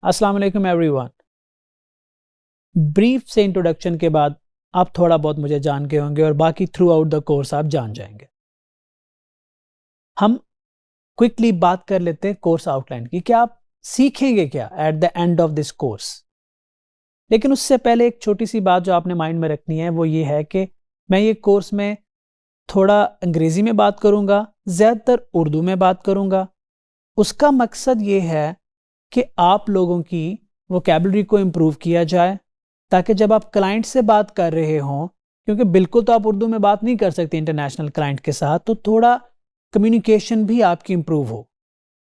अस्सलाम वालेकुम everyone. Brief से इंट्रोडक्शन के बाद आप थोड़ा बहुत मुझे जान के होंगे और बाकी थ्रू आउट द कोर्स आप जान जाएंगे। हम क्विकली बात कर लेते हैं कोर्स आउटलाइन की कि आप सीखेंगे क्या at the end of this course. लेकिन उससे पहले एक छोटी सी बात जो आपने माइंड में रखनी है वो ये है कि मैं ये कोर्स में थोड़ा अंग्रेज़ी में बात करूँगा, ज़्यादातर उर्दू में बात करूँगा। उसका मकसद ये है कि आप लोगों की वोकैबुलरी को इम्प्रूव किया जाए, ताकि जब आप क्लाइंट से बात कर रहे हों, क्योंकि बिल्कुल तो आप उर्दू में बात नहीं कर सकते इंटरनेशनल क्लाइंट के साथ, तो थोड़ा कम्युनिकेशन भी आपकी इम्प्रूव हो।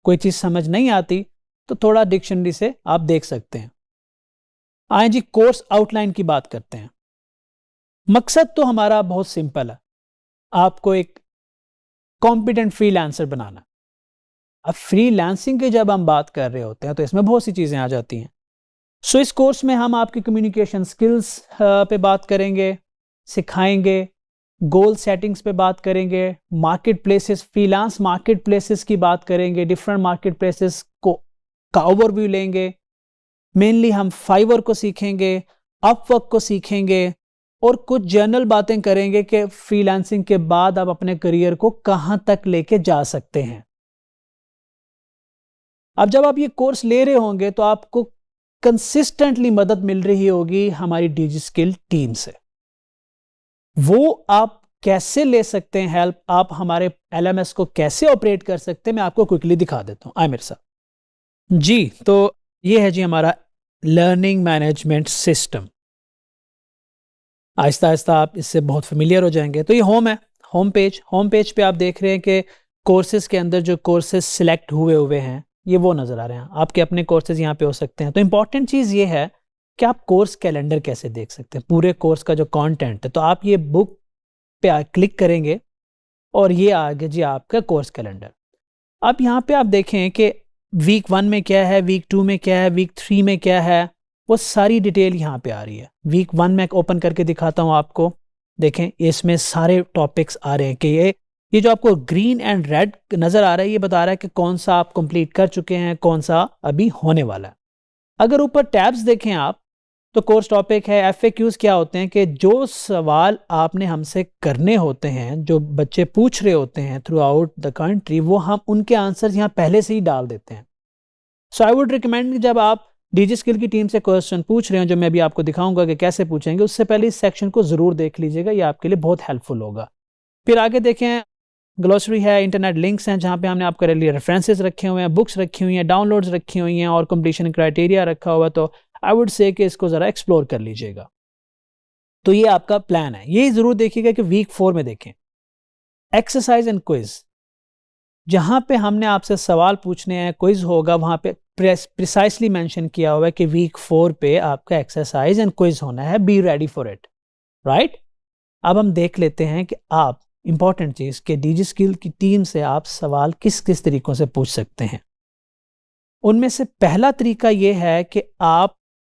कोई चीज़ समझ नहीं आती तो थोड़ा डिक्शनरी से आप देख सकते हैं। आए जी कोर्स आउटलाइन की बात करते हैं। मकसद तो हमारा बहुत सिंपल है, आपको एक कॉम्पिटेंट फ्रीलांसर बनाना। अब फ्रीलांसिंग की जब हम बात कर रहे होते हैं तो इसमें बहुत सी चीज़ें आ जाती हैं। सो इस कोर्स में हम आपकी कम्युनिकेशन स्किल्स पे बात करेंगे, सिखाएंगे, गोल सेटिंग्स पे बात करेंगे, market places, freelance market places की बात करेंगे, डिफरेंट मार्केट प्लेसेस का ओवरव्यू लेंगे। मेनली हम फाइवर को सीखेंगे, अपवर्क को सीखेंगे और कुछ जनरल बातें करेंगे कि फ्रीलांसिंग के बाद आप अपने करियर को कहाँ तक लेके जा सकते हैं। अब जब आप ये कोर्स ले रहे होंगे तो आपको कंसिस्टेंटली मदद मिल रही होगी हमारी डिजिस्किल टीम से। वो आप कैसे ले सकते हैं हेल्प, आप हमारे एलएमएस को कैसे ऑपरेट कर सकते हैं, मैं आपको क्विकली दिखा देता हूं। आए मेरे साथ जी। तो ये है जी हमारा learning management system. Aahista Aahista आप इससे बहुत फेमिलियर हो जाएंगे। तो ये होम है, होम पेज पे आप देख रहे हैं कि कोर्सेज के अंदर जो कोर्सेज सिलेक्ट हुए हैं ये वो नज़र आ रहे हैं। आपके अपने कोर्सेज यहाँ पे हो सकते हैं। तो इंपॉर्टेंट चीज़ ये है कि आप कोर्स कैलेंडर कैसे देख सकते हैं, पूरे कोर्स का जो कंटेंट है। तो आप ये बुक पे क्लिक करेंगे और ये आ गया जी आपका कोर्स कैलेंडर। अब यहाँ पे आप देखें कि वीक 1 में क्या है, वीक 2 में क्या है, वीक 3 में क्या है, वो सारी डिटेल यहाँ पे आ रही है। वीक 1 में ओपन करके दिखाता हूँ आपको। देखें इसमें सारे टॉपिक्स आ रहे हैं कि ये जो आपको ग्रीन एंड रेड नज़र आ रहा है ये बता रहा है कि कौन सा आप कंप्लीट कर चुके हैं, कौन सा अभी होने वाला है। अगर ऊपर टैब्स देखें आप तो कोर्स टॉपिक है। एफएक्यूज क्या होते हैं कि जो सवाल आपने हमसे करने होते हैं, जो बच्चे पूछ रहे होते हैं थ्रू आउट द कंट्री, वो हम उनके आंसर यहाँ पहले से ही डाल देते हैं। सो आई वुड रिकमेंड जब आप डिजिस्किल की टीम से क्वेश्चन पूछ रहे हो, जो मैं भी आपको दिखाऊंगा कि कैसे पूछेंगे, उससे पहले इस सेक्शन को ज़रूर देख लीजिएगा, ये आपके लिए बहुत हेल्पफुल होगा। फिर आगे देखें ग्लोसरी है, इंटरनेट लिंक्स हैं जहाँ पे हमने आपके लिए रेफरेंसेस रखे हुए हैं, बुक्स रखी हुई हैं, डाउनलोड्स रखी हुई हैं और कंप्लीशन क्राइटेरिया रखा हुआ है। तो आई वुड से कि इसको ज़रा एक्सप्लोर कर लीजिएगा। तो ये आपका प्लान है। ये ज़रूर देखिएगा कि वीक 4 में देखें एक्सरसाइज एंड क्विज, जहाँ पे हमने आपसे सवाल पूछने हैं, क्विज होगा, वहाँ पे प्रिसाइसली मेंशन किया हुआ है कि वीक 4 पे आपका एक्सरसाइज एंड क्विज होना है। Be ready for it, right. अब हम देख लेते हैं कि आप इंपॉर्टेंट चीज़ के डिजिस्किल की टीम से आप सवाल किस किस तरीक़ों से पूछ सकते हैं। उनमें से पहला तरीका ये है कि आप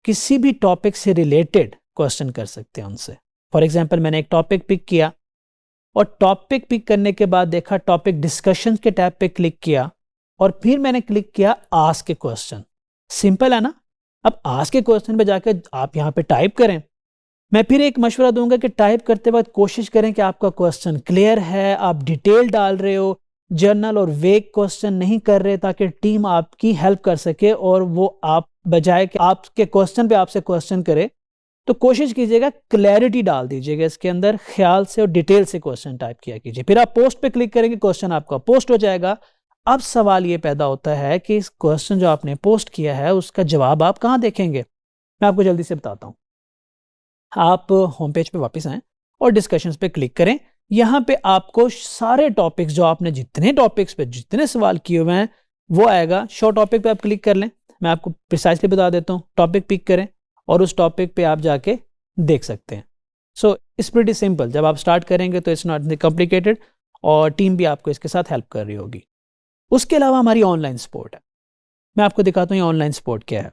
किसी भी टॉपिक से रिलेटेड क्वेश्चन कर सकते हैं उनसे। फॉर एग्जांपल मैंने एक टॉपिक पिक किया और टॉपिक पिक करने के बाद देखा टॉपिक डिस्कशन के टैब पे क्लिक किया और फिर मैंने क्लिक किया आस्क ए क्वेश्चन। सिंपल है ना। अब आस्क ए क्वेश्चन पे जाकर आप यहाँ पे टाइप करें। मैं फिर एक मशवरा दूंगा कि टाइप करते वक्त कोशिश करें कि आपका क्वेश्चन क्लियर है, आप डिटेल डाल रहे हो, जर्नल और वेग क्वेश्चन नहीं कर रहे, ताकि टीम आपकी हेल्प कर सके और वो आप बजाय कि आपके क्वेश्चन पे आपसे क्वेश्चन करे तो कोशिश कीजिएगा क्लैरिटी डाल दीजिएगा इसके अंदर, ख्याल से और डिटेल से क्वेश्चन टाइप किया कीजिए। फिर आप पोस्ट पे क्लिक करेंगे, क्वेश्चन आपका पोस्ट हो जाएगा। अब सवाल ये पैदा होता है कि इस क्वेश्चन जो आपने पोस्ट किया है उसका जवाब आप कहाँ देखेंगे। मैं आपको जल्दी से बताता हूँ। आप होम पेज पे वापस आएं और डिस्कशंस पे क्लिक करें। यहाँ पे आपको सारे टॉपिक्स, जो आपने जितने टॉपिक्स पे जितने सवाल किए हुए हैं वो आएगा। शो टॉपिक पे आप क्लिक कर लें। मैं आपको प्रिसाइसली बता देता हूँ। टॉपिक पिक करें और उस टॉपिक पे आप जाके देख सकते हैं। So it's pretty simple. जब आप स्टार्ट करेंगे तो इट्स नॉट कॉम्प्लिकेटेड और टीम भी आपको इसके साथ हेल्प कर रही होगी। उसके अलावा हमारी ऑनलाइन सपोर्ट है। मैं आपको दिखाता हूँ ये ऑनलाइन सपोर्ट क्या है।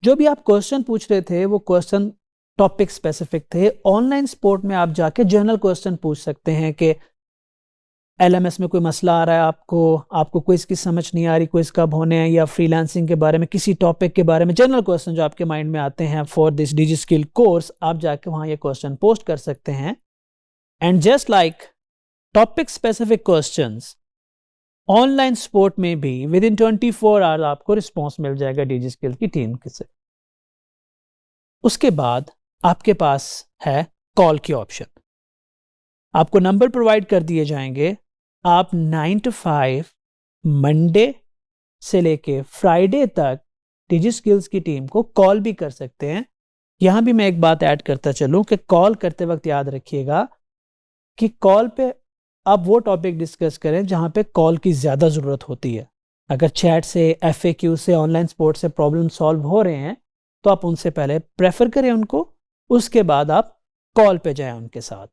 जो भी आप क्वेश्चन पूछ रहे थे वो क्वेश्चन टॉपिक स्पेसिफिक थे। ऑनलाइन सपोर्ट में आप जाके जनरल क्वेश्चन पूछ सकते हैं कि LMS में कोई मसला आ रहा है आपको क्विज की समझ नहीं आ रही, क्विज कब होने हैं, या फ्रीलांसिंग के बारे में, किसी टॉपिक के बारे में जनरल क्वेश्चन जो आपके माइंड में आते हैं फॉर दिस DigiSkill कोर्स, आप जाके वहाँ ये क्वेश्चन पोस्ट कर सकते हैं। And just like topic specific questions, online support में भी विद इन 24 आवर्स आपको रिस्पॉन्स मिल जाएगा DigiSkill की टीम से। उसके बाद आपके पास है कॉल की ऑप्शन। आपको नंबर प्रोवाइड कर दिए जाएंगे, आप 9 to 5 मंडे से लेके फ्राइडे तक DigiSkills की टीम को कॉल भी कर सकते हैं। यहां भी मैं एक बात ऐड करता चलूं कि कॉल करते वक्त याद रखिएगा कि कॉल पे आप वो टॉपिक डिस्कस करें जहां पे कॉल की ज़्यादा ज़रूरत होती है। अगर चैट से, FAQ से, ऑनलाइन सपोर्ट से प्रॉब्लम सॉल्व हो रहे हैं तो आप उनसे पहले प्रेफर करें उनको, उसके बाद आप कॉल पे जाएं उनके साथ।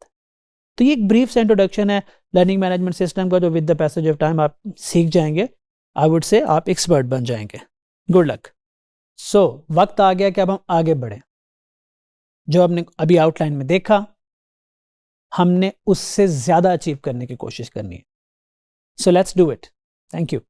तो ये एक ब्रीफ से इंट्रोडक्शन है लर्निंग मैनेजमेंट सिस्टम का, जो with the passage of time आप सीख जाएंगे। आई वुड से आप एक्सपर्ट बन जाएंगे। Good luck. सो वक्त आ गया कि अब हम आगे बढ़ें। जो हमने अभी आउटलाइन में देखा, हमने उससे ज़्यादा अचीव करने की कोशिश करनी है। So let's do it. Thank you.